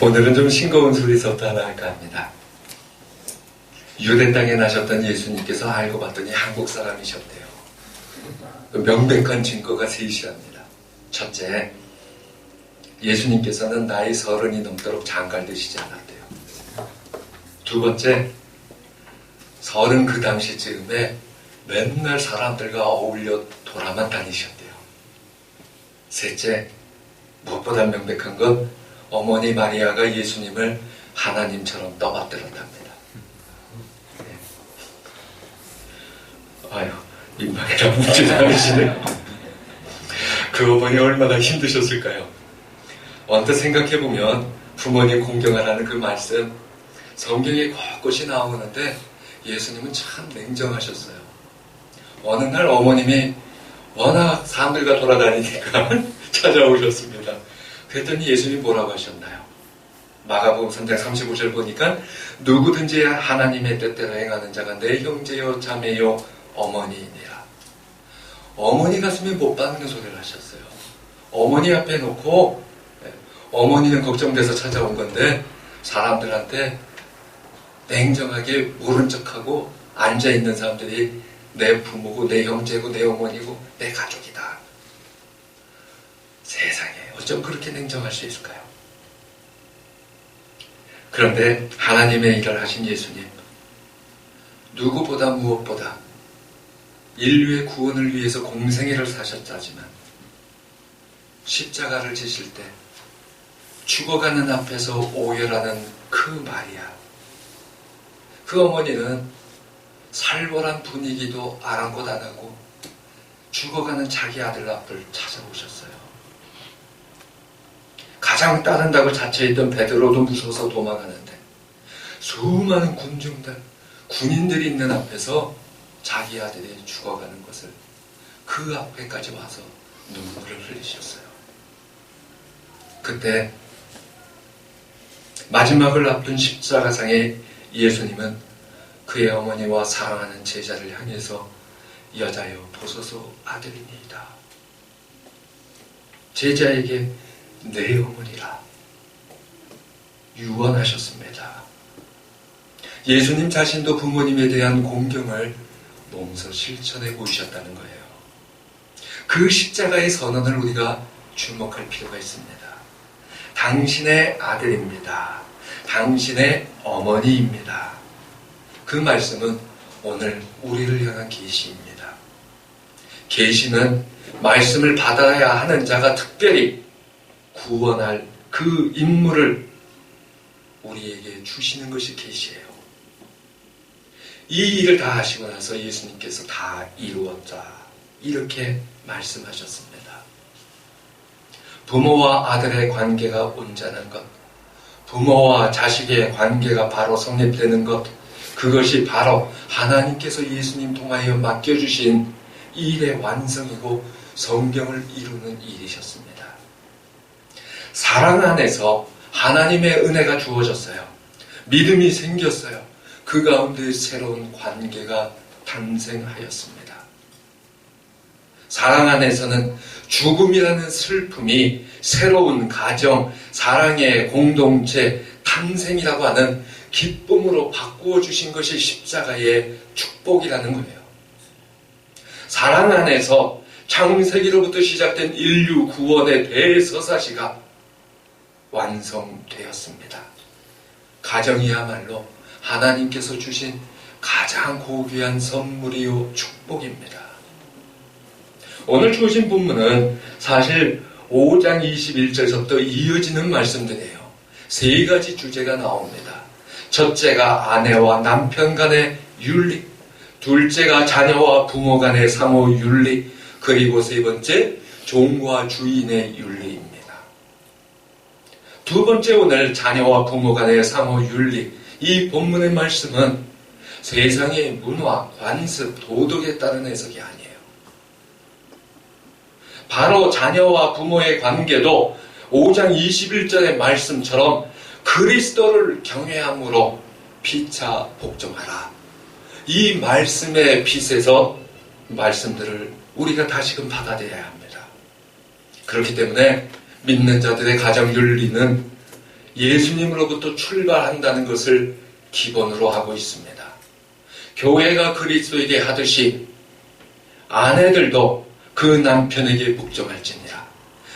오늘은 좀 싱거운 소리서부터 하나 할까 합니다. 유대 땅에 나셨던 예수님께서 알고 봤더니 한국 사람이셨대요. 명백한 증거가 셋이랍니다. 첫째, 예수님께서는 나이 30이 넘도록 장가를 드시지 않았대요. 두 번째, 30 그 당시쯤에 맨날 사람들과 어울려 돌아만 다니셨대요. 셋째, 무엇보다 명백한 건 어머니 마리아가 예수님을 하나님처럼 떠받들었답니다. 아유, 민망해라 묻지 않으시네요. 그 어머니 얼마나 힘드셨을까요? 언뜻 생각해보면 부모님 공경하라는 그 말씀 성경에 곳곳이 나오는데 예수님은 참 냉정하셨어요. 어느 날 어머님이 워낙 사람들과 돌아다니니까 찾아오셨습니다. 그랬더니 예수님이 뭐라고 하셨나요? 마가복음 3장 35절 보니까 누구든지 하나님의 뜻대로 행하는 자가 내 형제요 자매요 어머니이니라. 어머니 가슴에 못 박는 소리를 하셨어요. 어머니 앞에 놓고 어머니는 걱정돼서 찾아온 건데 사람들한테 냉정하게 모른 척하고 앉아있는 사람들이 내 부모고 내 형제고 내 어머니고 내 가족이다. 세상에 어쩜 그렇게 냉정할 수 있을까요? 그런데 하나님의 일을 하신 예수님, 누구보다 무엇보다 인류의 구원을 위해서 공생애를 사셨다지만 십자가를 지실 때 죽어가는 앞에서 오열하는 그 마리아, 그 어머니는 살벌한 분위기도 아랑곳 안 하고 죽어가는 자기 아들 앞을 찾아오셨어요. 가장 따른다고 자처했던 베드로도 무서워서 도망가는데 수많은 군중들, 군인들이 있는 앞에서 자기 아들이 죽어가는 것을 그 앞에까지 와서 눈물을 흘리셨어요. 그때 마지막을 앞둔 십자가상에 예수님은 그의 어머니와 사랑하는 제자를 향해서 여자여 보소서 아들이니이다. 제자에게 내 어머니라 유언하셨습니다. 예수님 자신도 부모님에 대한 공경을 몸소 실천해 보이셨다는 거예요. 그 십자가의 선언을 우리가 주목할 필요가 있습니다. 당신의 아들입니다. 당신의 어머니입니다. 그 말씀은 오늘 우리를 향한 계시입니다. 계시는 말씀을 받아야 하는 자가 특별히 구원할 그 임무를 우리에게 주시는 것이 계시예요. 이 일을 다 하시고 나서 예수님께서 다 이루었다 이렇게 말씀하셨습니다. 부모와 아들의 관계가 온전한 것, 부모와 자식의 관계가 바로 성립되는 것, 그것이 바로 하나님께서 예수님 통하여 맡겨주신 일의 완성이고 성경을 이루는 일이셨습니다. 사랑 안에서 하나님의 은혜가 주어졌어요. 믿음이 생겼어요. 그 가운데 새로운 관계가 탄생하였습니다. 사랑 안에서는 죽음이라는 슬픔이 새로운 가정, 사랑의 공동체, 탄생이라고 하는 기쁨으로 바꾸어 주신 것이 십자가의 축복이라는 거예요. 사랑 안에서 창세기로부터 시작된 인류 구원의 대서사시가 완성되었습니다. 가정이야말로 하나님께서 주신 가장 고귀한 선물이요 축복입니다. 오늘 주신 본문은 사실 5장 21절부터 이어지는 말씀들이에요. 세 가지 주제가 나옵니다. 첫째가 아내와 남편 간의 윤리, 둘째가 자녀와 부모 간의 상호 윤리, 그리고 세 번째 종과 주인의 윤리입니다. 두 번째 오늘 자녀와 부모 간의 상호 윤리, 이 본문의 말씀은 세상의 문화, 관습, 도덕에 따른 해석이 아니에요. 바로 자녀와 부모의 관계도 5장 21절의 말씀처럼 그리스도를 경외함으로 피차 복종하라. 이 말씀의 빛에서 말씀들을 우리가 다시금 받아들여야 합니다. 그렇기 때문에 믿는 자들의 가정 윤리는 예수님으로부터 출발한다는 것을 기본으로 하고 있습니다. 교회가 그리스도에게 하듯이 아내들도 그 남편에게 복종할지니라.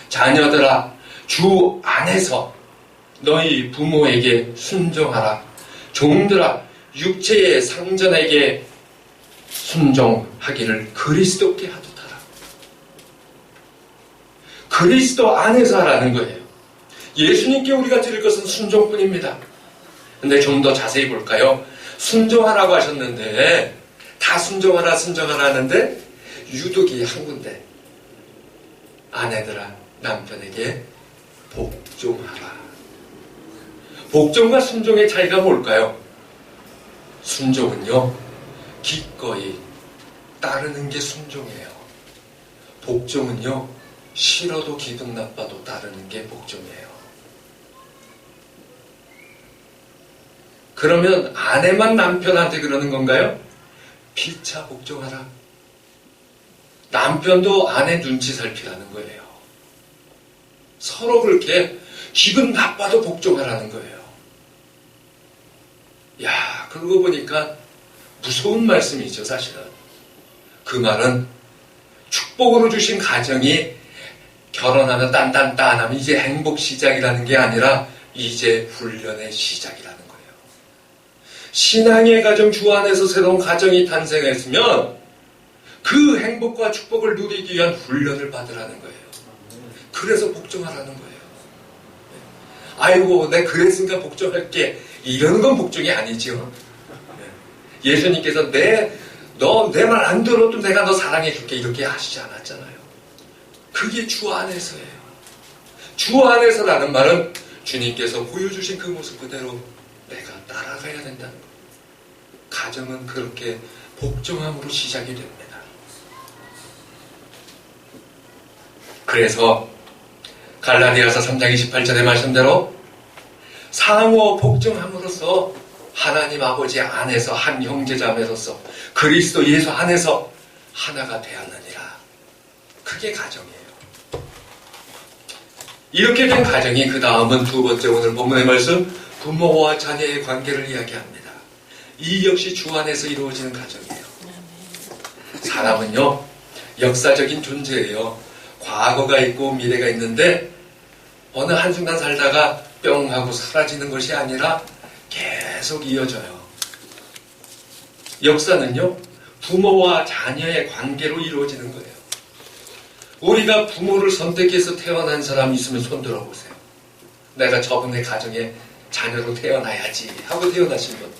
자녀들아, 주 안에서 너희 부모에게 순종하라. 종들아, 육체의 상전에게 순종하기를 그리스도께 하듯하라. 그리스도 안에서 하라는 거예요. 예수님께 우리가 드릴 것은 순종뿐입니다. 근데 좀 더 자세히 볼까요? 순종하라고 하셨는데, 다 순종하라 하는데, 유독이 한 군데. 아내들아, 남편에게 복종하라. 복종과 순종의 차이가 뭘까요? 순종은요, 기꺼이 따르는 게 순종이에요. 복종은요, 싫어도 기분 나빠도 따르는 게 복종이에요. 그러면 아내만 남편한테 그러는 건가요? 피차 복종하라. 남편도 아내 눈치 살피라는 거예요. 서로 그렇게 기분 나빠도 복종하라는 거예요. 야, 그러고 보니까 무서운 말씀이죠, 사실은. 그 말은 축복으로 주신 가정이 결혼하면 딴딴딴하면 이제 행복 시작이라는 게 아니라 이제 훈련의 시작이라는 거예요. 신앙의 가정 주 안에서 새로운 가정이 탄생했으면 그 행복과 축복을 누리기 위한 훈련을 받으라는 거예요. 그래서 복종하라는 거예요. 아이고, 내 그랬으니까 복종할게. 이러는 건 복종이 아니죠. 예수님께서 너 내 말 안 들어도 내가 너 사랑해줄게. 이렇게 하시지 않았잖아요. 그게 주 안에서예요. 주 안에서라는 말은 주님께서 보여주신 그 모습 그대로 내가 따라가야 된다는 거예요. 가정은 그렇게 복종함으로 시작이 됩니다. 그래서 갈라디아서 3장 28절의 말씀대로 상호 복종함으로써 하나님 아버지 안에서 한 형제자매로서 그리스도 예수 안에서 하나가 되었느니라. 그게 가정이에요. 이렇게 된 가정이 그 다음은 두 번째 오늘 본문의 말씀 부모와 자녀의 관계를 이야기합니다. 이 역시 주 안에서 이루어지는 가정이에요. 사람은요, 역사적인 존재예요. 과거가 있고 미래가 있는데 어느 한순간 살다가 뿅 하고 사라지는 것이 아니라 계속 이어져요. 역사는요, 부모와 자녀의 관계로 이루어지는 거예요. 우리가 부모를 선택해서 태어난 사람 있으면 손 들어보세요. 내가 저분의 가정에 자녀로 태어나야지 하고 태어나신 분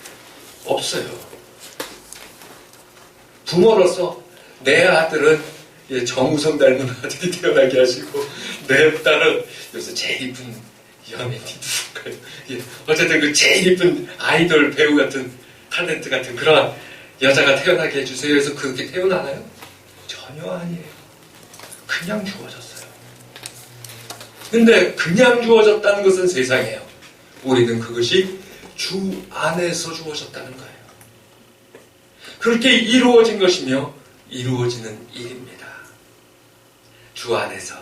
없어요. 부모로서 내 아들은 정우성 닮은 아들이 태어나게 하시고 내 딸은 요새 제일 이쁜 연예인이 누굴까요? 어쨌든 그 제일 이쁜 아이돌 배우 같은 탤런트 같은 그런 여자가 태어나게 해주세요. 그래서 그렇게 태어나나요? 전혀 아니에요. 그냥 주어졌어요. 근데 그냥 주어졌다는 것은 세상이에요. 우리는 그것이 주 안에서 주어졌다는 거예요. 그렇게 이루어진 것이며 이루어지는 일입니다. 주 안에서.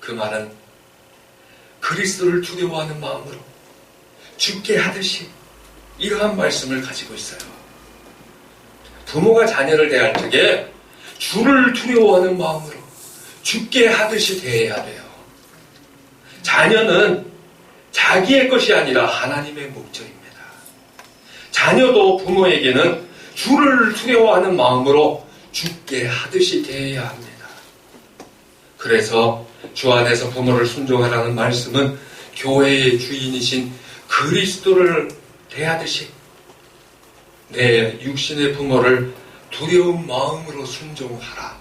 그 말은 그리스도를 두려워하는 마음으로 죽게 하듯이 이러한 말씀을 가지고 있어요. 부모가 자녀를 대할 적에 주를 두려워하는 마음으로 죽게 하듯이 대해야 돼요. 자녀는 자기의 것이 아니라 하나님의 목적입니다. 자녀도 부모에게는 주를 두려워하는 마음으로 죽게 하듯이 대해야 합니다. 그래서 주 안에서 부모를 순종하라는 말씀은 교회의 주인이신 그리스도를 대하듯이 내 육신의 부모를 두려운 마음으로 순종하라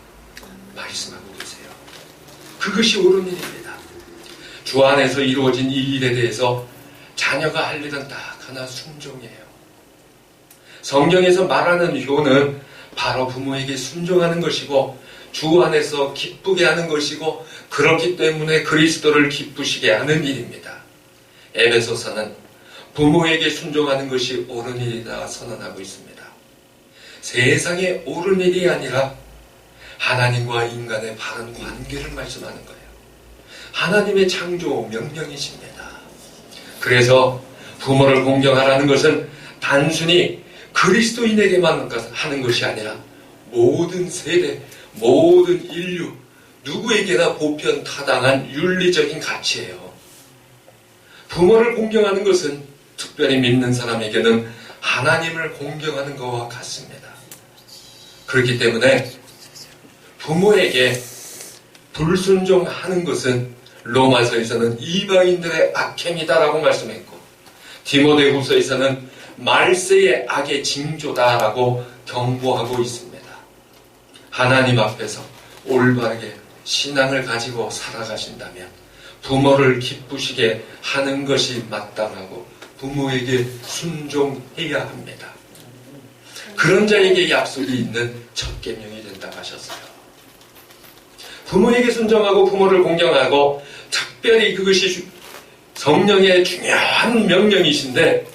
말씀하고 계세요. 그것이 옳은 일입니다. 주 안에서 이루어진 이 일에 대해서 자녀가 할 일은 딱 하나 순종이에요. 성경에서 말하는 효는 바로 부모에게 순종하는 것이고 주 안에서 기쁘게 하는 것이고 그렇기 때문에 그리스도를 기쁘시게 하는 일입니다. 에베소서는 부모에게 순종하는 것이 옳은 일이다 선언하고 있습니다. 세상의 옳은 일이 아니라 하나님과 인간의 바른 관계를 말씀하는 거예요. 하나님의 창조 명령이십니다. 그래서 부모를 공경하라는 것은 단순히 그리스도인에게만 하는 것이 아니라 모든 세대, 모든 인류, 누구에게나 보편 타당한 윤리적인 가치예요. 부모를 공경하는 것은 특별히 믿는 사람에게는 하나님을 공경하는 것과 같습니다. 그렇기 때문에 부모에게 불순종하는 것은 로마서에서는 이방인들의 악행이다라고 말씀했고, 디모데후서에서는 말세의 악의 징조다라고 경고하고 있습니다. 하나님 앞에서 올바르게 신앙을 가지고 살아가신다면 부모를 기쁘시게 하는 것이 마땅하고 부모에게 순종해야 합니다. 그런 자에게 약속이 있는 첫 계명이 된다고 하셨어요. 부모에게 순종하고 부모를 공경하고, 특별히 그것이 성령의 중요한 명령이신데,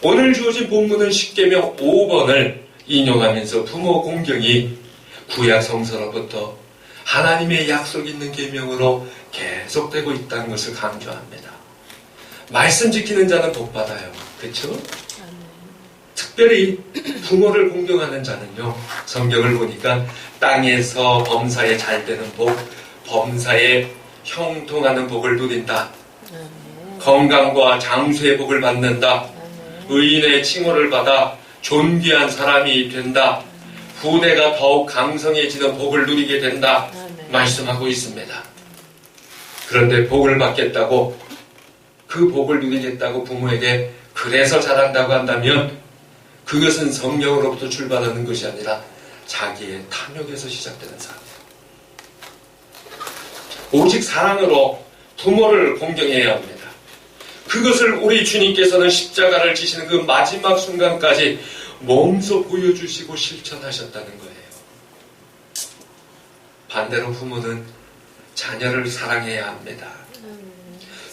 오늘 주어진 본문은 십계명 5번을 인용하면서 부모 공경이 구약 성서로부터 하나님의 약속이 있는 계명으로 계속되고 있다는 것을 강조합니다. 말씀 지키는 자는 복 받아요. 그렇죠? 특별히 부모를 공경하는 자는요, 성경을 보니까 땅에서 범사에 잘 되는 복, 범사에 형통하는 복을 누린다. 건강과 장수의 복을 받는다. 의인의 칭호를 받아 존귀한 사람이 된다. 후대가 더욱 강성해지는 복을 누리게 된다. 말씀하고 있습니다. 그런데 복을 받겠다고, 그 복을 누리겠다고 부모에게 그래서 잘한다고 한다면 그것은 성령으로부터 출발하는 것이 아니라 자기의 탐욕에서 시작되는 삶이에요. 오직 사랑으로 부모를 공경해야 합니다. 그것을 우리 주님께서는 십자가를 지시는 그 마지막 순간까지 몸소 보여주시고 실천하셨다는 거예요. 반대로 부모는 자녀를 사랑해야 합니다.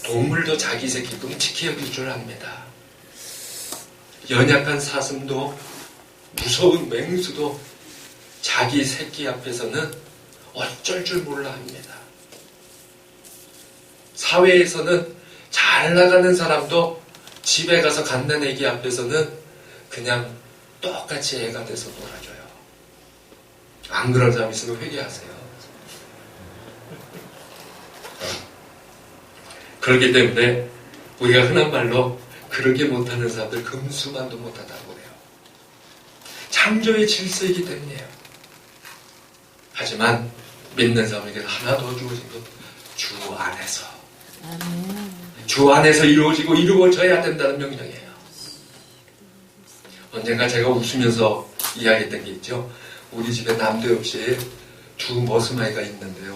동물도 자기 새끼 끔찍히 여길 줄 압니다. 연약한 사슴도 무서운 맹수도 자기 새끼 앞에서는 어쩔 줄 몰라 합니다. 사회에서는 잘 나가는 사람도 집에 가서 갓난애기 앞에서는 그냥 똑같이 애가 돼서 놀아줘요. 안 그런 사람 있으면 회개하세요. 그렇기 때문에 우리가 흔한 말로 그러게 못하는 사람들 금수만도 못하다고 해요. 창조의 질서이기 때문이에요. 하지만 믿는 사람에게 하나 더 주어진 것, 주 안에서. 주 안에서 이루어지고 이루어져야 된다는 명령이에요. 언젠가 제가 웃으면서 이야기했던 게 있죠. 우리 집에 남대없이 두 머슴아이가 있는데요.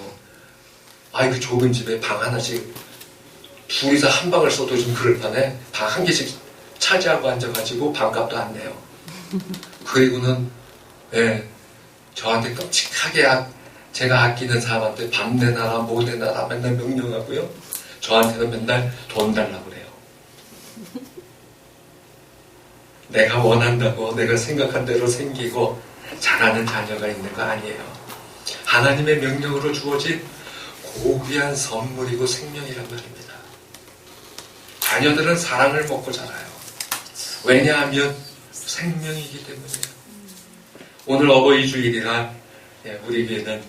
그 좁은 집에 방 하나씩 둘이서 한 방을 써도 좀 그럴 판에 방 한 개씩 차지하고 앉아가지고 방값도 안 내요. 그리고는 저한테 끔찍하게 제가 아끼는 사람한테 밥 내놔라 뭐 내놔라 맨날 명령하고요. 저한테는 맨날 돈 달라고 그래요. 내가 원한다고 내가 생각한 대로 생기고 잘하는 자녀가 있는 거 아니에요. 하나님의 명령으로 주어진 고귀한 선물이고 생명이란 말입니다. 자녀들은 사랑을 먹고 자라요. 왜냐하면 생명이기 때문이에요. 오늘 어버이 주일이라 우리 교회는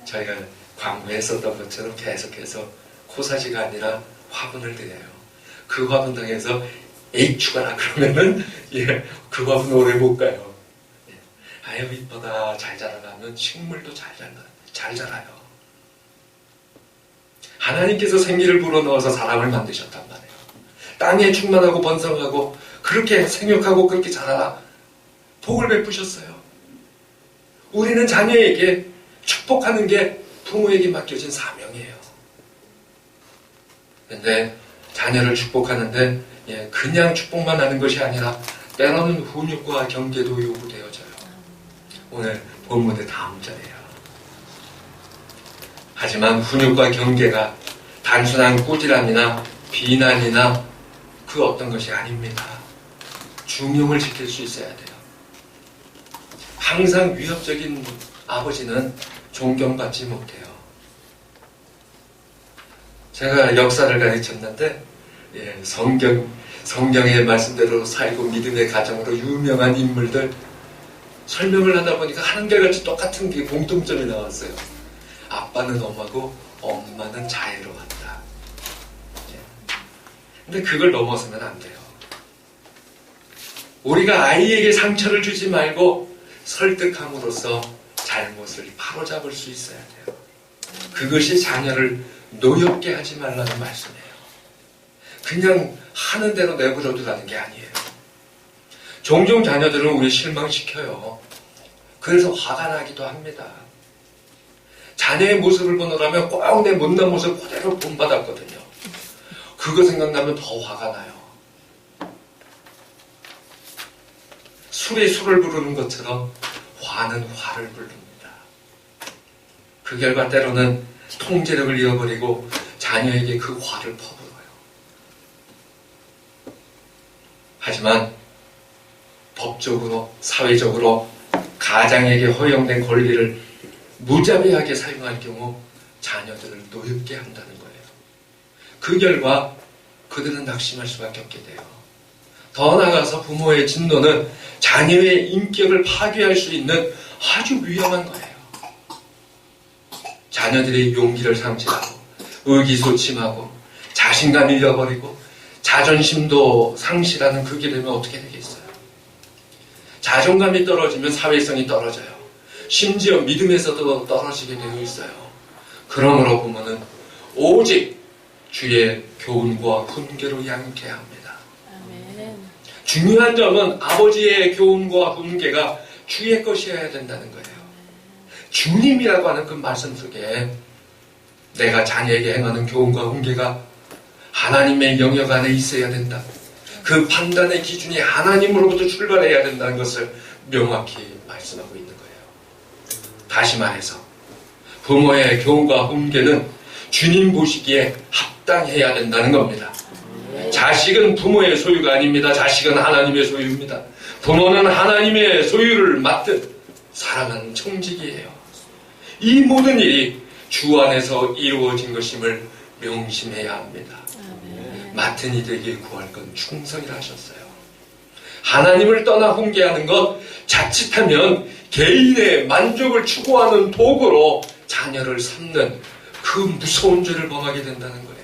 저희가 광고에 했었던 것처럼 계속해서 코사지가 아니라 화분을 드려요. 그 화분 당해서 에이 죽어라 그러면은 그 화분 오래 못 가요. 아유 이쁘다 잘 자라가면 식물도 잘 자라요. 하나님께서 생기를 불어넣어서 사람을 만드셨단 말이에요. 땅에 충만하고 번성하고 그렇게 생육하고 그렇게 자라라 복을 베푸셨어요. 우리는 자녀에게 축복하는 게 부모에게 맡겨진 사명이에요. 그런데 자녀를 축복하는데 그냥 축복만 하는 것이 아니라 때로는 훈육과 경계도 요구되어져요. 오늘 본문의 다음 절이에요. 하지만 훈육과 경계가 단순한 꾸지람이나 비난이나 그 어떤 것이 아닙니다. 중용을 지킬 수 있어야 돼요. 항상 위협적인 아버지는 존경받지 못해요. 제가 역사를 가르쳤는데 성경의 말씀대로 살고 믿음의 가정으로 유명한 인물들 설명을 하다 보니까 한결같이 똑같은 게 공통점이 나왔어요. 아빠는 엄하고 엄마는 자애로웠다. 근데 그걸 넘어서면 안 돼요. 우리가 아이에게 상처를 주지 말고 설득함으로써 잘못을 바로잡을 수 있어야 돼요. 그것이 자녀를 노엽게 하지 말라는 말씀이에요. 그냥 하는 대로 내버려 두라는 게 아니에요. 종종 자녀들은 우리 실망시켜요. 그래서 화가 나기도 합니다. 자녀의 모습을 보느라면 꼭 내 못난 모습 그대로 본받았거든요. 그거 생각나면 더 화가 나요. 술이 술을 부르는 것처럼 화는 화를 부릅니다. 그 결과 때로는 통제력을 잃어버리고 자녀에게 그 화를 퍼부어요. 하지만 법적으로, 사회적으로 가장에게 허용된 권리를 무자비하게 사용할 경우 자녀들을 노엽게 한다는 거예요. 그 결과 그들은 낙심할 수밖에 없게 돼요. 더 나아가서 부모의 진노는 자녀의 인격을 파괴할 수 있는 아주 위험한 거예요. 자녀들이 용기를 상실하고 의기소침하고 자신감 잃어버리고 자존심도 상실하는 그게 되면 어떻게 되겠어요? 자존감이 떨어지면 사회성이 떨어져요. 심지어 믿음에서도 떨어지게 되어 있어요. 그러므로 부모는 오직 주의 교훈과 훈계로 양육해야 합니다. 아멘. 중요한 점은 아버지의 교훈과 훈계가 주의 것이어야 된다는 거예요. 주님이라고 하는 그 말씀 속에 내가 자녀에게 행하는 교훈과 훈계가 하나님의 영역 안에 있어야 된다. 그 판단의 기준이 하나님으로부터 출발해야 된다는 것을 명확히 말씀하고 있는 거예요. 다시 말해서 부모의 교훈과 훈계는 주님 보시기에 합당해야 된다는 겁니다. 자식은 부모의 소유가 아닙니다. 자식은 하나님의 소유입니다. 부모는 하나님의 소유를 맡은 사랑하는 청직이에요. 이 모든 일이 주 안에서 이루어진 것임을 명심해야 합니다. 맡은 이들에게 구할 건 충성이라 하셨어요. 하나님을 떠나 훈계하는 것 자칫하면 개인의 만족을 추구하는 도구로 자녀를 삼는 그 무서운 죄를 범하게 된다는 거예요.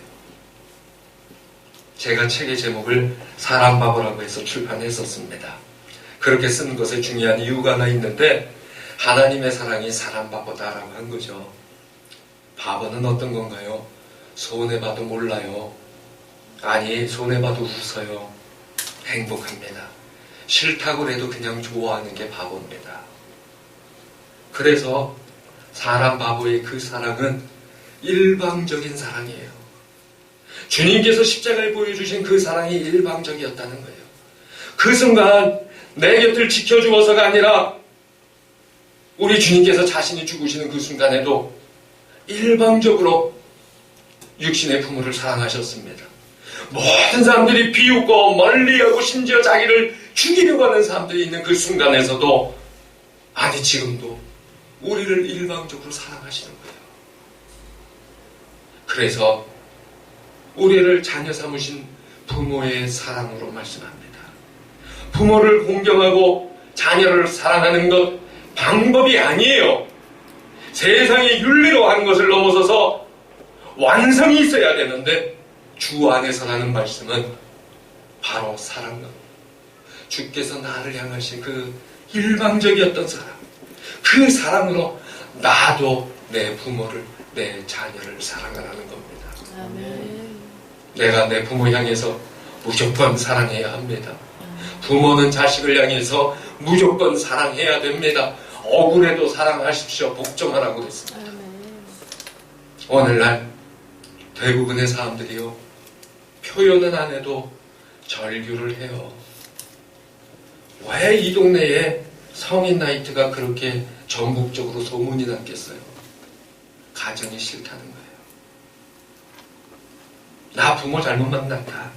제가 책의 제목을 사람 바보라고 해서 출판했었습니다. 그렇게 쓴 것에 중요한 이유가 하나 있는데 하나님의 사랑이 사람 바보다라고 한 거죠. 바보는 어떤 건가요? 손해봐도 몰라요. 아니, 손해봐도 웃어요. 행복합니다. 싫다고 해도 그냥 좋아하는 게 바보입니다. 그래서 사람 바보의 그 사랑은 일방적인 사랑이에요. 주님께서 십자가에 보여주신 그 사랑이 일방적이었다는 거예요. 그 순간 내 곁을 지켜주어서가 아니라 우리 주님께서 자신이 죽으시는 그 순간에도 일방적으로 육신의 부모를 사랑하셨습니다. 모든 사람들이 비웃고 멀리하고 심지어 자기를 죽이려고 하는 사람들이 있는 그 순간에서도 아니 지금도 우리를 일방적으로 사랑하시는 거예요. 그래서 우리를 자녀 삼으신 부모의 사랑으로 말씀합니다. 부모를 공경하고 자녀를 사랑하는 것 방법이 아니에요. 세상의 윤리로 하는 것을 넘어서서 완성이 있어야 되는데 주 안에서라는 말씀은 바로 사랑은 주께서 나를 향하신 그 일방적이었던 사랑, 그 사랑으로 나도 내 부모를, 내 자녀를 사랑하라는 겁니다. 아멘. 내가 내 부모 향해서 무조건 사랑해야 합니다. 부모는 자식을 향해서 무조건 사랑해야 됩니다. 억울해도 사랑하십시오. 복종하라고 했습니다. 오늘날 대부분의 사람들이요, 표현은 안 해도 절규를 해요. 왜 이 동네에 성인 나이트가 그렇게 전국적으로 소문이 났겠어요? 가정이 싫다는 거예요. 나 부모 잘못 만났다.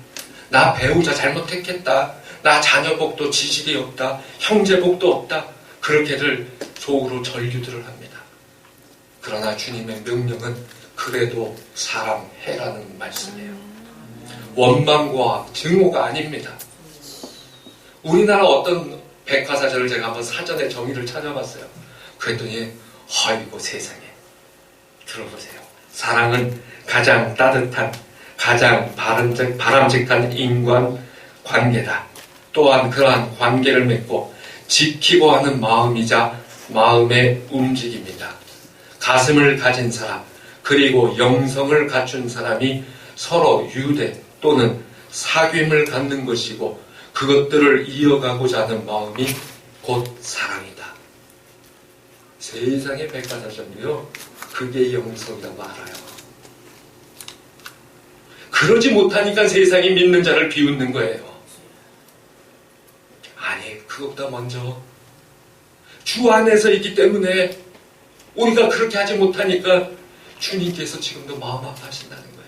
나 배우자 잘못 택했다. 나 자녀 복도 지식이 없다. 형제 복도 없다. 그렇게들 속으로 절규들을 합니다. 그러나 주님의 명령은 그래도 사랑해라는 말씀이에요. 원망과 증오가 아닙니다. 우리나라 어떤 백화사전을 제가 한번 사전에 정의를 찾아봤어요. 그랬더니 아이고 세상에, 들어보세요. 사랑은 가장 따뜻한, 가장 바람직한 인간 관계다. 또한 그러한 관계를 맺고 지키고 하는 마음이자 마음의 움직임이다. 가슴을 가진 사람, 그리고 영성을 갖춘 사람이 서로 유대 또는 사귐을 갖는 것이고 그것들을 이어가고자 하는 마음이 곧 사랑이다. 세상의 백과사전도요, 그게 영성이라고 알아요. 그러지 못하니까 세상이 믿는 자를 비웃는 거예요. 아니, 그것보다 먼저 주 안에서 있기 때문에 우리가 그렇게 하지 못하니까 주님께서 지금도 마음 아파하신다는 거예요.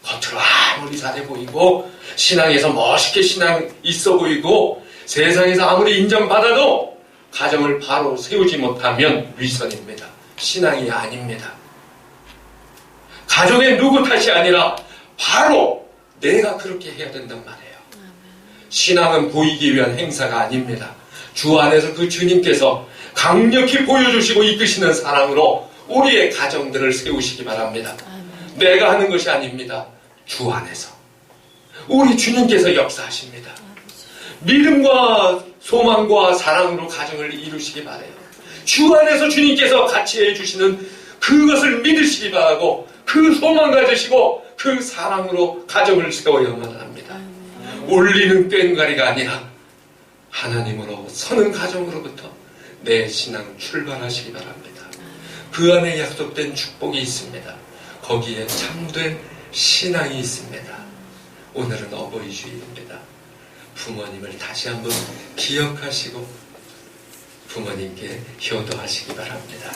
겉으로 아무리 잘해 보이고 신앙에서 멋있게 신앙 있어 보이고 세상에서 아무리 인정받아도 가정을 바로 세우지 못하면 위선입니다. 신앙이 아닙니다. 가정의 누구 탓이 아니라 바로 내가 그렇게 해야 된단 말이에요. 신앙은 보이기 위한 행사가 아닙니다. 주 안에서 그 주님께서 강력히 보여주시고 이끄시는 사랑으로 우리의 가정들을 세우시기 바랍니다. 내가 하는 것이 아닙니다. 주 안에서 우리 주님께서 역사하십니다. 믿음과 소망과 사랑으로 가정을 이루시기 바라요. 주 안에서 주님께서 같이 해주시는 그것을 믿으시기 바라고 그 소망 가지시고 그 사랑으로 가정을 세워야만 합니다. 올리는 꽹과리가 아니라 하나님으로 서는 가정으로부터 내 신앙 출발하시기 바랍니다. 그 안에 약속된 축복이 있습니다. 거기에 참된 신앙이 있습니다. 오늘은 어버이 주일입니다. 부모님을 다시 한번 기억하시고 부모님께 효도하시기 바랍니다.